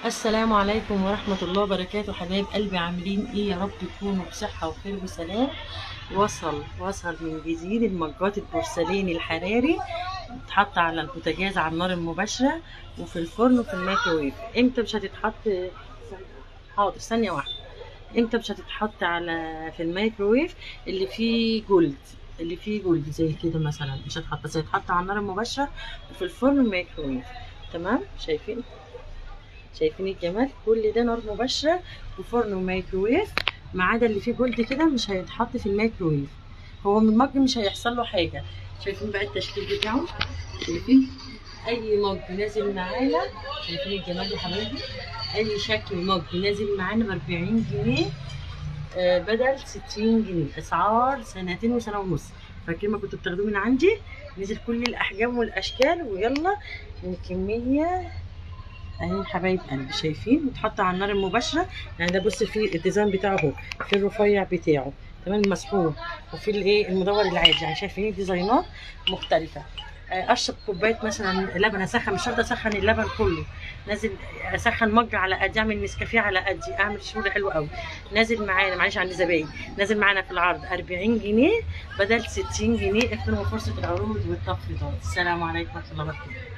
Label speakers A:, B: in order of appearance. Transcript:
A: السلام عليكم ورحمة الله وبركاته. حبايب قلبي عاملين ايه؟ يا رب تكونوا بصحة وخير وسلام. وصل من جديد المجات البورسلين الحراري، بتتحط على البوتاجاز على النار المباشرة وفي الفرن وفي الميكروويف. امتى مش هتتحط؟ حاضر ثانية واحدة. امتى مش هتتحط في الميكروويف؟ اللي فيه جولد زي كده مثلا مش هتحط، بس هيتحط على النار المباشرة وفي الفرن والميكروويف. تمام؟ شايفين الجمال؟ كل ده نار مباشرة وفرن وميكروويف، ما عدا اللي فيه جولد كده مش هيتحط في الميكروويف. هو من المج مش هيحصل له حاجة. شايفين بقى التشكيل بتاعه؟ شايفين؟ اي مج نازل معانا، شايفين الجمال يا حبايبي؟ اي شكل مج نازل معانا ب 40 جنيه، بدل 60 جنيه. اسعار سنتين وسنة ونص. فاكرين ما كنتوا بتاخدوه من عندي؟ نزل كل الاحجام والاشكال، ويلا من كمية اهي حبايب قلبي. شايفين؟ بتحط على النار المباشره. يعني ده بص فيه الديزاين بتاعه اهو، في الرفيع بتاعه تمام المسحوق، وفي الايه المدور العادي. يعني شايفين الديزاينات مختلفه. اشرب كوبايه مثلا لبن، اسخن، مش شرط اسخن اللبن كله. نازل اسخن مج على قد، اعمل نسكافيه على قدي، اعمل شغل حلو قوي. نازل معانا، معلش عندي زباين، نازل معانا في العرض 40 جنيه بدل 60 جنيه. اغتنموا فرصه العروض والتخفيضات. السلام عليكم ورحمه الله وبركاته.